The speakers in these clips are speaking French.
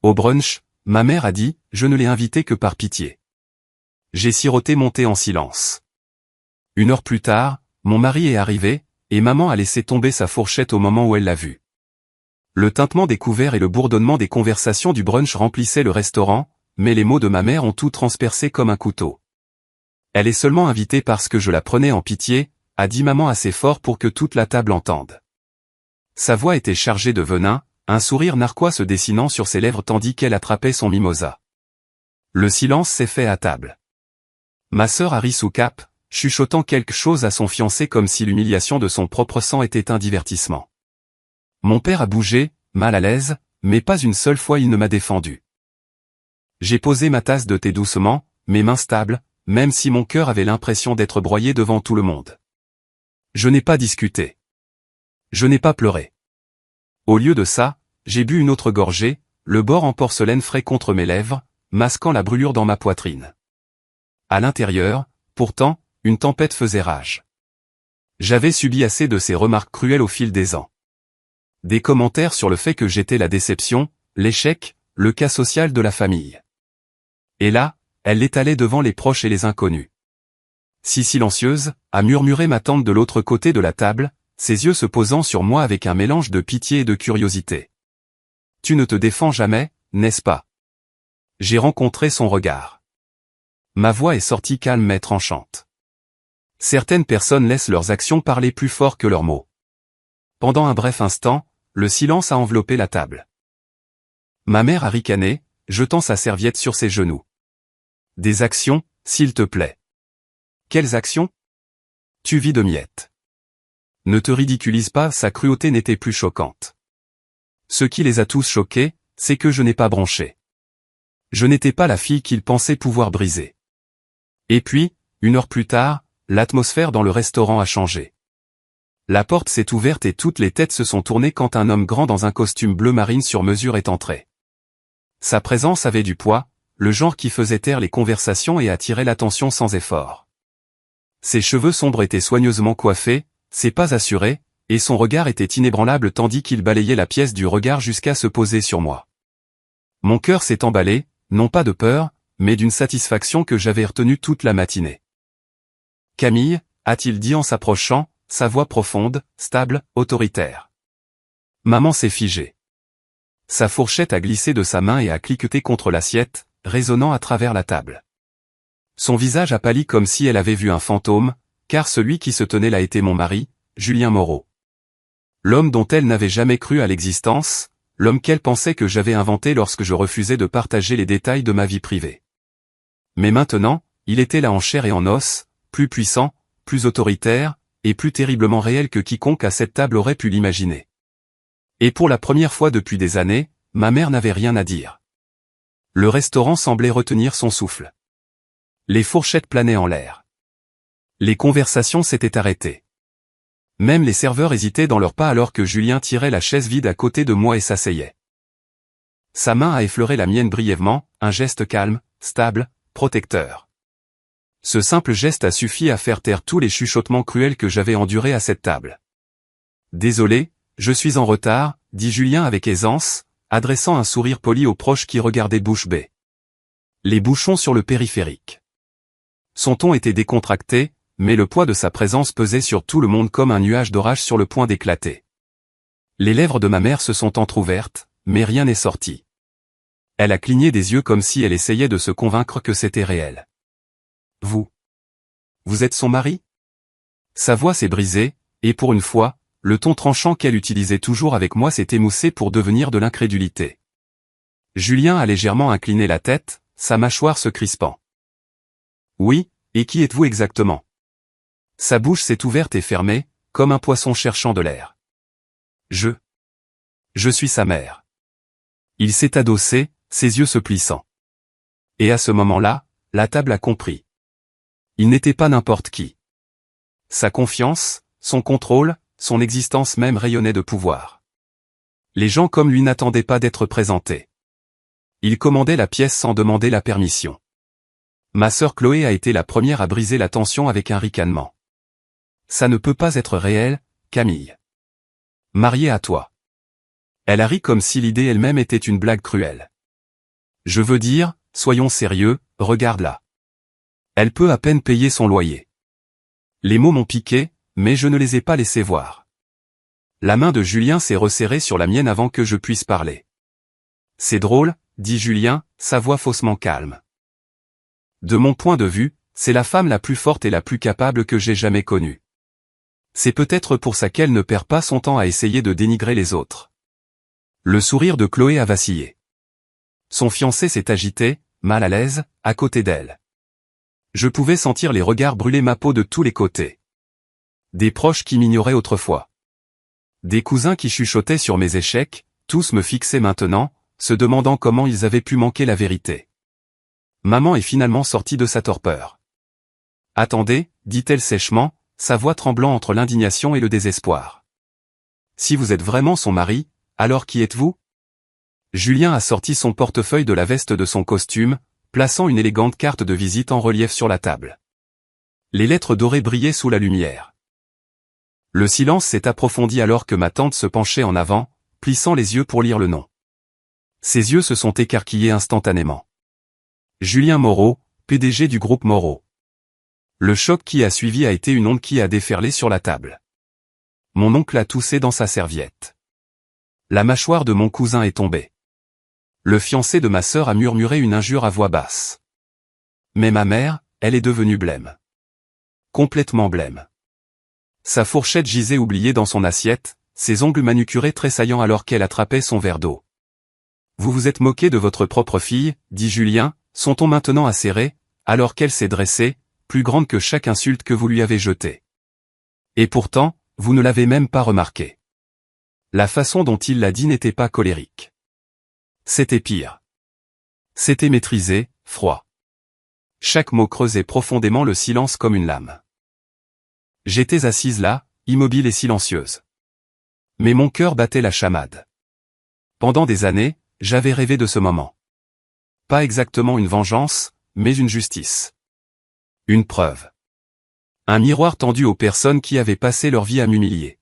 Au brunch, ma mère a dit, je ne l'ai invité que par pitié. J'ai siroté monté en silence. 1 heure plus tard, mon mari est arrivé, et maman a laissé tomber sa fourchette au moment où elle l'a vu. Le tintement des couverts et le bourdonnement des conversations du brunch remplissaient le restaurant, mais les mots de ma mère ont tout transpercé comme un couteau. Elle est seulement invitée parce que je la prenais en pitié, a dit maman assez fort pour que toute la table entende. Sa voix était chargée de venin, un sourire narquois se dessinant sur ses lèvres tandis qu'elle attrapait son mimosa. Le silence s'est fait à table. Ma sœur a ri sous cape, chuchotant quelque chose à son fiancé comme si l'humiliation de son propre sang était un divertissement. Mon père a bougé, mal à l'aise, mais pas une seule fois il ne m'a défendu. J'ai posé ma tasse de thé doucement, mes mains stables, même si mon cœur avait l'impression d'être broyé devant tout le monde. Je n'ai pas discuté. Je n'ai pas pleuré. Au lieu de ça, j'ai bu une autre gorgée, le bord en porcelaine frais contre mes lèvres, masquant la brûlure dans ma poitrine. À l'intérieur, pourtant, une tempête faisait rage. J'avais subi assez de ces remarques cruelles au fil des ans. Des commentaires sur le fait que j'étais la déception, l'échec, le cas social de la famille. Et là, elle l'étalait devant les proches et les inconnus. Si silencieuse, a murmuré ma tante de l'autre côté de la table, ses yeux se posant sur moi avec un mélange de pitié et de curiosité. Tu ne te défends jamais, n'est-ce pas? J'ai rencontré son regard. Ma voix est sortie calme mais tranchante. Certaines personnes laissent leurs actions parler plus fort que leurs mots. Pendant un bref instant, le silence a enveloppé la table. Ma mère a ricané, jetant sa serviette sur ses genoux. Des actions, s'il te plaît. Quelles actions? Tu vis de miettes. Ne te ridiculise pas, sa cruauté n'était plus choquante. Ce qui les a tous choqués, c'est que je n'ai pas bronché. Je n'étais pas la fille qu'ils pensaient pouvoir briser. Et puis, 1 heure plus tard, l'atmosphère dans le restaurant a changé. La porte s'est ouverte et toutes les têtes se sont tournées quand un homme grand dans un costume bleu marine sur mesure est entré. Sa présence avait du poids, le genre qui faisait taire les conversations et attirait l'attention sans effort. Ses cheveux sombres étaient soigneusement coiffés, ses pas assurés, et son regard était inébranlable tandis qu'il balayait la pièce du regard jusqu'à se poser sur moi. Mon cœur s'est emballé, non pas de peur, mais d'une satisfaction que j'avais retenue toute la matinée. « Camille » a-t-il dit en s'approchant, sa voix profonde, stable, autoritaire. Maman s'est figée. Sa fourchette a glissé de sa main et a cliqueté contre l'assiette, résonnant à travers la table. Son visage a pâli comme si elle avait vu un fantôme, car celui qui se tenait là était mon mari, Julien Moreau. L'homme dont elle n'avait jamais cru à l'existence, l'homme qu'elle pensait que j'avais inventé lorsque je refusais de partager les détails de ma vie privée. Mais maintenant, il était là en chair et en os, plus puissant, plus autoritaire, et plus terriblement réel que quiconque à cette table aurait pu l'imaginer. Et pour la première fois depuis des années, ma mère n'avait rien à dire. Le restaurant semblait retenir son souffle. Les fourchettes planaient en l'air. Les conversations s'étaient arrêtées. Même les serveurs hésitaient dans leurs pas alors que Julien tirait la chaise vide à côté de moi et s'asseyait. Sa main a effleuré la mienne brièvement, un geste calme, stable, protecteur. Ce simple geste a suffi à faire taire tous les chuchotements cruels que j'avais endurés à cette table. « Désolé, je suis en retard », dit Julien avec aisance, adressant un sourire poli aux proches qui regardaient bouche bée. Les bouchons sur le périphérique. Son ton était décontracté, mais le poids de sa présence pesait sur tout le monde comme un nuage d'orage sur le point d'éclater. Les lèvres de ma mère se sont entr'ouvertes, mais rien n'est sorti. Elle a cligné des yeux comme si elle essayait de se convaincre que c'était réel. Vous êtes son mari? Sa voix s'est brisée, et pour une fois, le ton tranchant qu'elle utilisait toujours avec moi s'est émoussé pour devenir de l'incrédulité. Julien a légèrement incliné la tête, sa mâchoire se crispant. Oui, et qui êtes-vous exactement? Sa bouche s'est ouverte et fermée, comme un poisson cherchant de l'air. Je suis sa mère. Il s'est adossé, ses yeux se plissant. Et à ce moment-là, la table a compris. Il n'était pas n'importe qui. Sa confiance, son contrôle, son existence même rayonnait de pouvoir. Les gens comme lui n'attendaient pas d'être présentés. Il commandait la pièce sans demander la permission. Ma sœur Chloé a été la première à briser la tension avec un ricanement. Ça ne peut pas être réel, Camille. Mariée à toi. Elle a ri comme si l'idée elle-même était une blague cruelle. Je veux dire, soyons sérieux, regarde-la. Elle peut à peine payer son loyer. Les mots m'ont piqué, mais je ne les ai pas laissés voir. La main de Julien s'est resserrée sur la mienne avant que je puisse parler. C'est drôle, dit Julien, sa voix faussement calme. De mon point de vue, c'est la femme la plus forte et la plus capable que j'ai jamais connue. C'est peut-être pour ça qu'elle ne perd pas son temps à essayer de dénigrer les autres. Le sourire de Chloé a vacillé. Son fiancé s'est agité, mal à l'aise, à côté d'elle. Je pouvais sentir les regards brûler ma peau de tous les côtés. Des proches qui m'ignoraient autrefois. Des cousins qui chuchotaient sur mes échecs, tous me fixaient maintenant, se demandant comment ils avaient pu manquer la vérité. Maman est finalement sortie de sa torpeur. « Attendez, dit-elle sèchement, sa voix tremblant entre l'indignation et le désespoir. Si vous êtes vraiment son mari, alors qui êtes-vous ? Julien a sorti son portefeuille de la veste de son costume, plaçant une élégante carte de visite en relief sur la table. Les lettres dorées brillaient sous la lumière. Le silence s'est approfondi alors que ma tante se penchait en avant, plissant les yeux pour lire le nom. Ses yeux se sont écarquillés instantanément. Julien Moreau, PDG du groupe Moreau. Le choc qui a suivi a été une onde qui a déferlé sur la table. Mon oncle a toussé dans sa serviette. La mâchoire de mon cousin est tombée. Le fiancé de ma sœur a murmuré une injure à voix basse. Mais ma mère, elle est devenue blême. Complètement blême. Sa fourchette gisait oubliée dans son assiette, ses ongles manucurés tressaillant alors qu'elle attrapait son verre d'eau. « Vous vous êtes moqué de votre propre fille, dit Julien, son ton maintenant acéré, alors qu'elle s'est dressée, plus grande que chaque insulte que vous lui avez jetée. Et pourtant, vous ne l'avez même pas remarqué. » La façon dont il l'a dit n'était pas colérique. C'était pire. C'était maîtrisé, froid. Chaque mot creusait profondément le silence comme une lame. J'étais assise là, immobile et silencieuse. Mais mon cœur battait la chamade. Pendant des années, j'avais rêvé de ce moment. Pas exactement une vengeance, mais une justice. Une preuve. Un miroir tendu aux personnes qui avaient passé leur vie à m'humilier.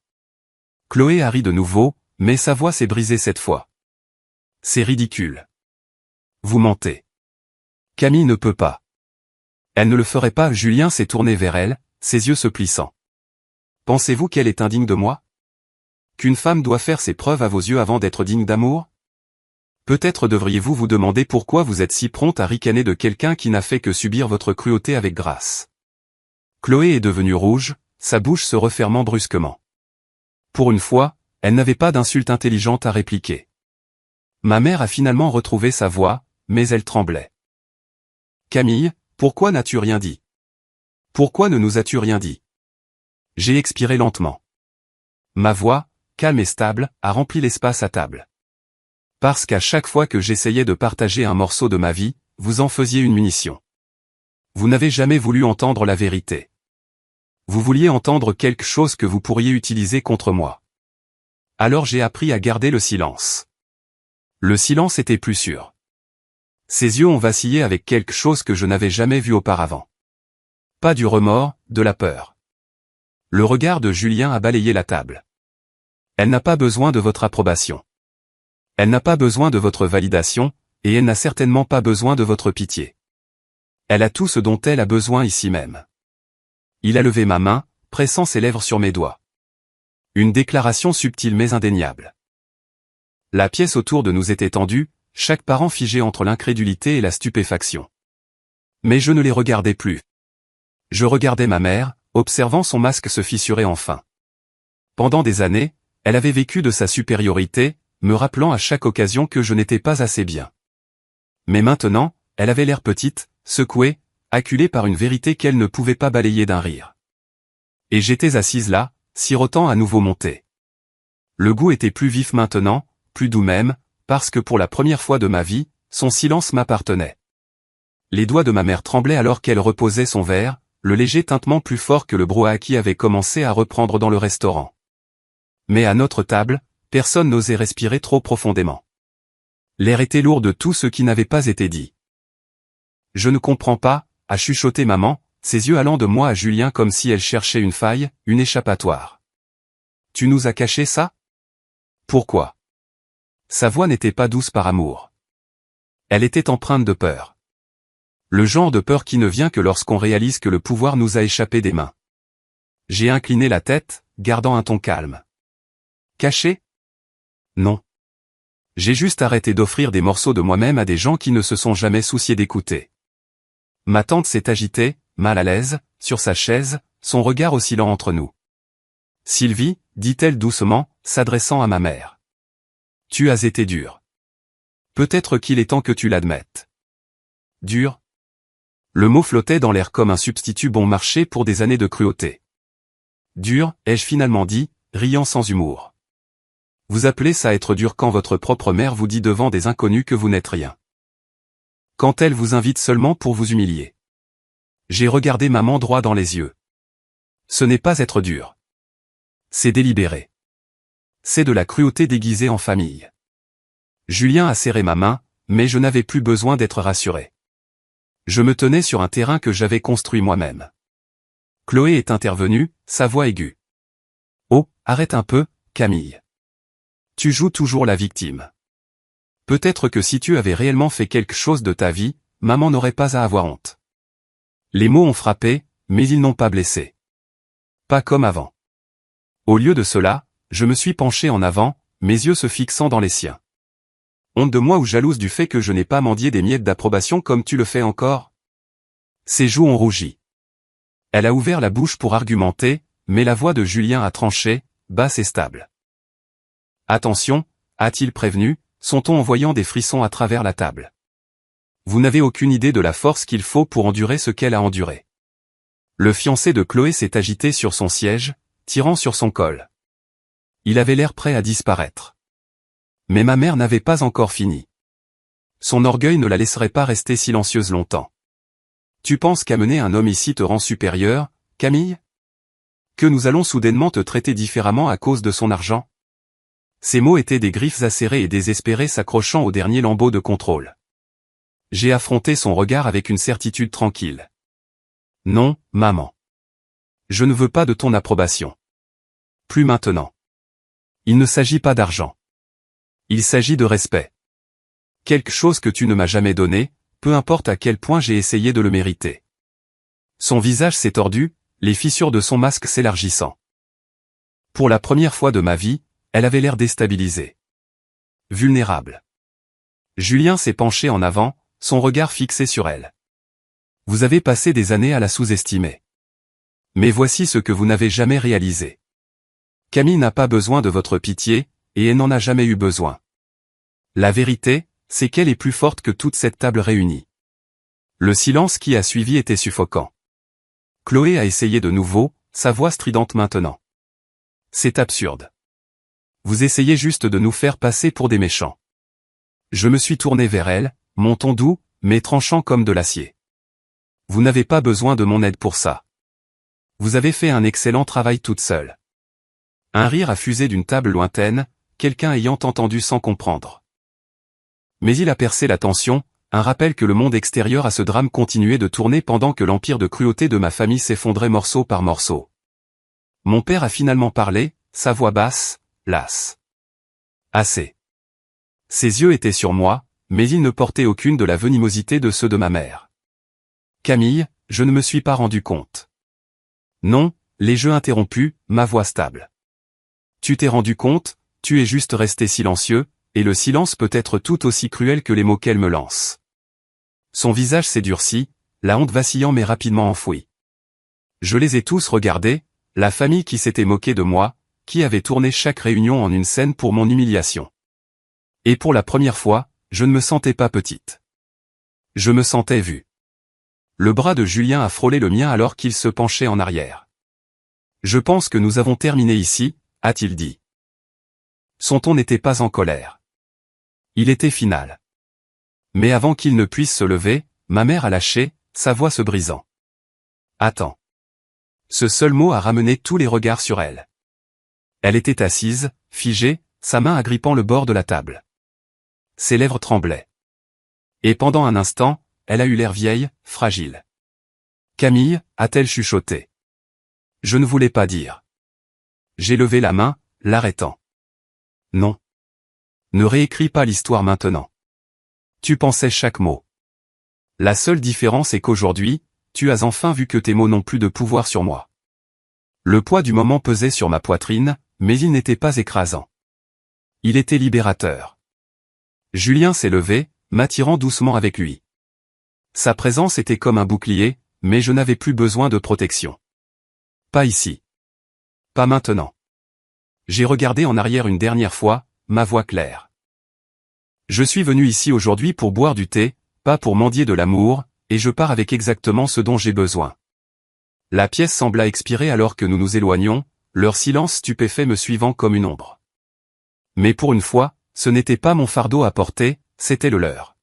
Chloé a ri de nouveau, mais sa voix s'est brisée cette fois. C'est ridicule. Vous mentez. Camille ne peut pas. Elle ne le ferait pas. Julien s'est tourné vers elle, ses yeux se plissant. Pensez-vous qu'elle est indigne de moi? Qu'une femme doit faire ses preuves à vos yeux avant d'être digne d'amour? Peut-être devriez-vous vous demander pourquoi vous êtes si prompte à ricaner de quelqu'un qui n'a fait que subir votre cruauté avec grâce. Chloé est devenue rouge, sa bouche se refermant brusquement. Pour une fois, elle n'avait pas d'insulte intelligente à répliquer. Ma mère a finalement retrouvé sa voix, mais elle tremblait. Camille, pourquoi n'as-tu rien dit? Pourquoi ne nous as-tu rien dit? J'ai expiré lentement. Ma voix, calme et stable, a rempli l'espace à table. Parce qu'à chaque fois que j'essayais de partager un morceau de ma vie, vous en faisiez une munition. Vous n'avez jamais voulu entendre la vérité. Vous vouliez entendre quelque chose que vous pourriez utiliser contre moi. Alors j'ai appris à garder le silence. Le silence était plus sûr. Ses yeux ont vacillé avec quelque chose que je n'avais jamais vu auparavant. Pas du remords, de la peur. Le regard de Julien a balayé la table. Elle n'a pas besoin de votre approbation. Elle n'a pas besoin de votre validation, et elle n'a certainement pas besoin de votre pitié. Elle a tout ce dont elle a besoin ici même. Il a levé ma main, pressant ses lèvres sur mes doigts. Une déclaration subtile mais indéniable. La pièce autour de nous était tendue, chaque parent figé entre l'incrédulité et la stupéfaction. Mais je ne les regardais plus. Je regardais ma mère, observant son masque se fissurer enfin. Pendant des années, elle avait vécu de sa supériorité, me rappelant à chaque occasion que je n'étais pas assez bien. Mais maintenant, elle avait l'air petite, secouée, acculée par une vérité qu'elle ne pouvait pas balayer d'un rire. Et j'étais assise là, sirotant à nouveau mon thé. Le goût était plus vif maintenant, plus doux même, parce que pour la première fois de ma vie, son silence m'appartenait. Les doigts de ma mère tremblaient alors qu'elle reposait son verre, le léger tintement plus fort que le brouhaha qui avait commencé à reprendre dans le restaurant. Mais à notre table, personne n'osait respirer trop profondément. L'air était lourd de tout ce qui n'avait pas été dit. Je ne comprends pas, a chuchoté maman, ses yeux allant de moi à Julien comme si elle cherchait une faille, une échappatoire. Tu nous as caché ça? Pourquoi? Sa voix n'était pas douce par amour. Elle était empreinte de peur. Le genre de peur qui ne vient que lorsqu'on réalise que le pouvoir nous a échappé des mains. J'ai incliné la tête, gardant un ton calme. Caché? Non. J'ai juste arrêté d'offrir des morceaux de moi-même à des gens qui ne se sont jamais souciés d'écouter. Ma tante s'est agitée, mal à l'aise, sur sa chaise, son regard oscillant entre nous. Sylvie, dit-elle doucement, s'adressant à ma mère. Tu as été dure. Peut-être qu'il est temps que tu l'admettes. Dur? Le mot flottait dans l'air comme un substitut bon marché pour des années de cruauté. Dur, ai-je finalement dit, riant sans humour. Vous appelez ça être dur quand votre propre mère vous dit devant des inconnus que vous n'êtes rien. Quand elle vous invite seulement pour vous humilier. J'ai regardé maman droit dans les yeux. Ce n'est pas être dur. C'est délibéré. C'est de la cruauté déguisée en famille. Julien a serré ma main, mais je n'avais plus besoin d'être rassuré. Je me tenais sur un terrain que j'avais construit moi-même. Chloé est intervenue, sa voix aiguë. Oh, arrête un peu, Camille. Tu joues toujours la victime. Peut-être que si tu avais réellement fait quelque chose de ta vie, maman n'aurait pas à avoir honte. Les mots ont frappé, mais ils n'ont pas blessé. Pas comme avant. Au lieu de cela, je me suis penché en avant, mes yeux se fixant dans les siens. Honte de moi ou jalouse du fait que je n'ai pas mendié des miettes d'approbation comme tu le fais encore? Ses joues ont rougi. Elle a ouvert la bouche pour argumenter, mais la voix de Julien a tranché, basse et stable. Attention, a-t-il prévenu, son ton envoyant des frissons à travers la table. Vous n'avez aucune idée de la force qu'il faut pour endurer ce qu'elle a enduré. Le fiancé de Chloé s'est agité sur son siège, tirant sur son col. Il avait l'air prêt à disparaître. Mais ma mère n'avait pas encore fini. Son orgueil ne la laisserait pas rester silencieuse longtemps. Tu penses qu'amener un homme ici te rend supérieur, Camille? Que nous allons soudainement te traiter différemment à cause de son argent? Ces mots étaient des griffes acérées et désespérées s'accrochant au dernier lambeau de contrôle. J'ai affronté son regard avec une certitude tranquille. Non, maman. Je ne veux pas de ton approbation. Plus maintenant. Il ne s'agit pas d'argent. Il s'agit de respect. Quelque chose que tu ne m'as jamais donné, peu importe à quel point j'ai essayé de le mériter. Son visage s'est tordu, les fissures de son masque s'élargissant. Pour la première fois de ma vie, elle avait l'air déstabilisée. Vulnérable. Julien s'est penché en avant, son regard fixé sur elle. Vous avez passé des années à la sous-estimer. Mais voici ce que vous n'avez jamais réalisé. Camille n'a pas besoin de votre pitié, et elle n'en a jamais eu besoin. La vérité, c'est qu'elle est plus forte que toute cette table réunie. Le silence qui a suivi était suffocant. Chloé a essayé de nouveau, sa voix stridente maintenant. C'est absurde. Vous essayez juste de nous faire passer pour des méchants. Je me suis tourné vers elle, mon ton doux, mais tranchant comme de l'acier. Vous n'avez pas besoin de mon aide pour ça. Vous avez fait un excellent travail toute seule. Un rire a fusé d'une table lointaine, quelqu'un ayant entendu sans comprendre. Mais il a percé la tension, un rappel que le monde extérieur à ce drame continuait de tourner pendant que l'empire de cruauté de ma famille s'effondrait morceau par morceau. Mon père a finalement parlé, sa voix basse, lasse. Assez. Ses yeux étaient sur moi, mais ils ne portaient aucune de la venimosité de ceux de ma mère. Camille, je ne me suis pas rendu compte. Non, les jeux interrompus, ma voix stable. Tu t'es rendu compte, tu es juste resté silencieux, et le silence peut être tout aussi cruel que les mots qu'elle me lance. Son visage s'est durci, la honte vacillant mais rapidement enfouie. Je les ai tous regardés, la famille qui s'était moquée de moi, qui avait tourné chaque réunion en une scène pour mon humiliation. Et pour la première fois, je ne me sentais pas petite. Je me sentais vue. Le bras de Julien a frôlé le mien alors qu'il se penchait en arrière. Je pense que nous avons terminé ici, a-t-il dit. Son ton n'était pas en colère. Il était final. Mais avant qu'il ne puisse se lever, ma mère a lâché, sa voix se brisant. Attends. Ce seul mot a ramené tous les regards sur elle. Elle était assise, figée, sa main agrippant le bord de la table. Ses lèvres tremblaient. Et pendant un instant, elle a eu l'air vieille, fragile. Camille, a-t-elle chuchoté. Je ne voulais pas dire. J'ai levé la main, l'arrêtant. Non. Ne réécris pas l'histoire maintenant. Tu pensais chaque mot. La seule différence est qu'aujourd'hui, tu as enfin vu que tes mots n'ont plus de pouvoir sur moi. Le poids du moment pesait sur ma poitrine, mais il n'était pas écrasant. Il était libérateur. Julien s'est levé, m'attirant doucement avec lui. Sa présence était comme un bouclier, mais je n'avais plus besoin de protection. Pas ici. Pas maintenant. J'ai regardé en arrière une dernière fois, ma voix claire. Je suis venu ici aujourd'hui pour boire du thé, pas pour mendier de l'amour, et je pars avec exactement ce dont j'ai besoin. La pièce sembla expirer alors que nous nous éloignions, leur silence stupéfait me suivant comme une ombre. Mais pour une fois, ce n'était pas mon fardeau à porter, c'était le leur.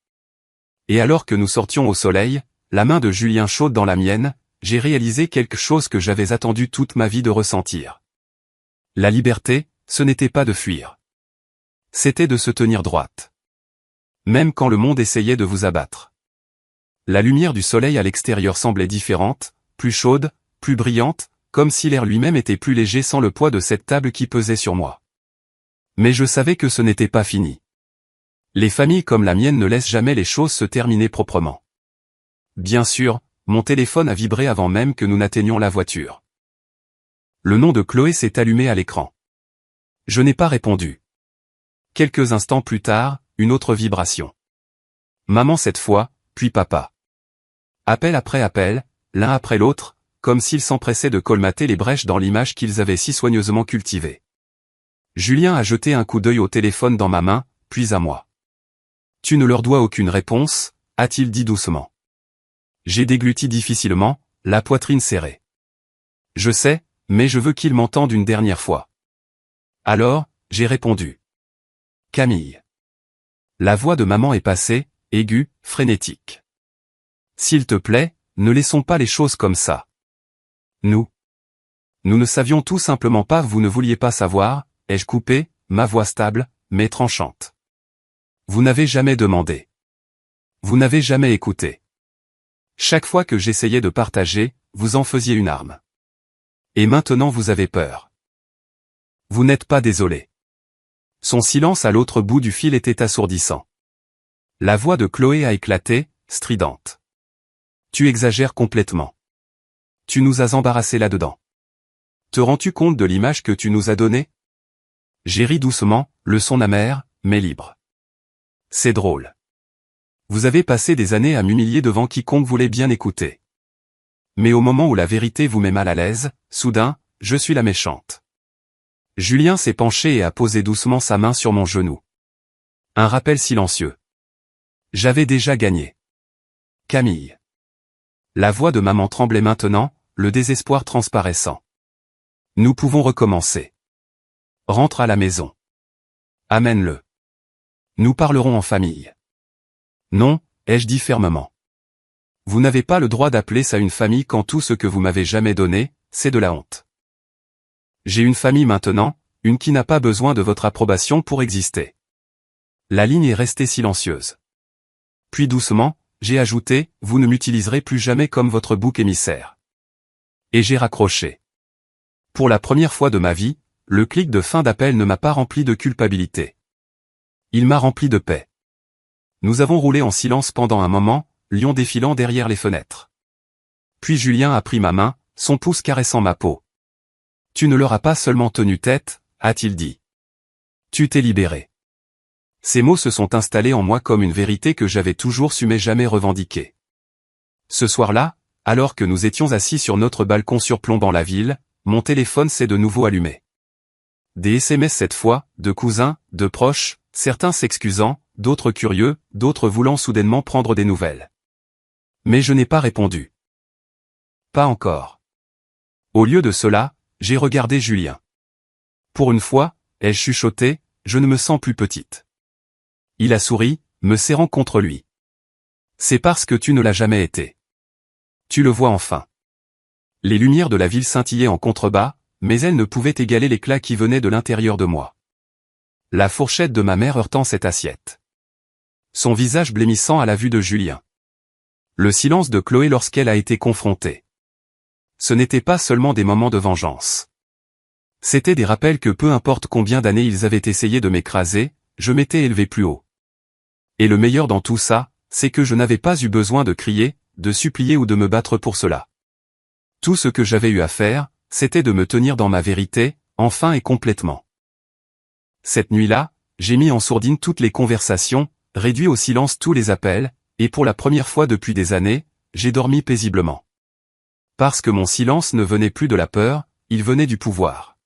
Et alors que nous sortions au soleil, la main de Julien chaude dans la mienne, j'ai réalisé quelque chose que j'avais attendu toute ma vie de ressentir. La liberté, ce n'était pas de fuir. C'était de se tenir droite. Même quand le monde essayait de vous abattre. La lumière du soleil à l'extérieur semblait différente, plus chaude, plus brillante, comme si l'air lui-même était plus léger sans le poids de cette table qui pesait sur moi. Mais je savais que ce n'était pas fini. Les familles comme la mienne ne laissent jamais les choses se terminer proprement. Bien sûr, mon téléphone a vibré avant même que nous n'atteignions la voiture. Le nom de Chloé s'est allumé à l'écran. Je n'ai pas répondu. Quelques instants plus tard, une autre vibration. Maman cette fois, puis papa. Appel après appel, l'un après l'autre, comme s'ils s'empressaient de colmater les brèches dans l'image qu'ils avaient si soigneusement cultivée. Julien a jeté un coup d'œil au téléphone dans ma main, puis à moi. « Tu ne leur dois aucune réponse », a-t-il dit doucement. J'ai dégluti difficilement, la poitrine serrée. « Je sais, mais je veux qu'ils m'entendent une dernière fois. » Alors, j'ai répondu. « Camille. » La voix de maman est passée, aiguë, frénétique. « S'il te plaît, ne laissons pas les choses comme ça. Nous ne savions tout simplement pas, vous ne vouliez pas savoir, ai-je coupé, ma voix stable, mais tranchante. Vous n'avez jamais demandé. Vous n'avez jamais écouté. Chaque fois que j'essayais de partager, vous en faisiez une arme. Et maintenant vous avez peur. Vous n'êtes pas désolé. » Son silence à l'autre bout du fil était assourdissant. La voix de Chloé a éclaté, stridente. « Tu exagères complètement. Tu nous as embarrassés là-dedans. Te rends-tu compte de l'image que tu nous as donnée ? » J'ai ri doucement, le son amer, mais libre. C'est drôle. Vous avez passé des années à m'humilier devant quiconque voulait bien écouter. Mais au moment où la vérité vous met mal à l'aise, soudain, je suis la méchante. Julien s'est penché et a posé doucement sa main sur mon genou. Un rappel silencieux. J'avais déjà gagné. Camille. La voix de maman tremblait maintenant, le désespoir transparaissant. Nous pouvons recommencer. Rentre à la maison. Amène-le. Nous parlerons en famille. Non, ai-je dit fermement. Vous n'avez pas le droit d'appeler ça une famille quand tout ce que vous m'avez jamais donné, c'est de la honte. J'ai une famille maintenant, une qui n'a pas besoin de votre approbation pour exister. La ligne est restée silencieuse. Puis doucement, j'ai ajouté, vous ne m'utiliserez plus jamais comme votre bouc émissaire. Et j'ai raccroché. Pour la première fois de ma vie, le clic de fin d'appel ne m'a pas rempli de culpabilité. Il m'a rempli de paix. Nous avons roulé en silence pendant un moment, lion défilant derrière les fenêtres. Puis Julien a pris ma main, son pouce caressant ma peau. « Tu ne leur as pas seulement tenu tête, » a-t-il dit. « Tu t'es libéré. » Ces mots se sont installés en moi comme une vérité que j'avais toujours su mais jamais revendiquée. Ce soir-là, alors que nous étions assis sur notre balcon surplombant la ville, mon téléphone s'est de nouveau allumé. Des SMS cette fois, de cousins, de proches, certains s'excusant, d'autres curieux, d'autres voulant soudainement prendre des nouvelles. Mais je n'ai pas répondu. Pas encore. Au lieu de cela, j'ai regardé Julien. Pour une fois, ai-je chuchoté, je ne me sens plus petite. Il a souri, me serrant contre lui. C'est parce que tu ne l'as jamais été. Tu le vois enfin. Les lumières de la ville scintillaient en contrebas, mais elles ne pouvaient égaler l'éclat qui venait de l'intérieur de moi. La fourchette de ma mère heurtant cette assiette. Son visage blêmissant à la vue de Julien. Le silence de Chloé lorsqu'elle a été confrontée. Ce n'étaient pas seulement des moments de vengeance. C'étaient des rappels que peu importe combien d'années ils avaient essayé de m'écraser, je m'étais élevé plus haut. Et le meilleur dans tout ça, c'est que je n'avais pas eu besoin de crier, de supplier ou de me battre pour cela. Tout ce que j'avais eu à faire, c'était de me tenir dans ma vérité, enfin et complètement. Cette nuit-là, j'ai mis en sourdine toutes les conversations, réduit au silence tous les appels, et pour la première fois depuis des années, j'ai dormi paisiblement. Parce que mon silence ne venait plus de la peur, il venait du pouvoir.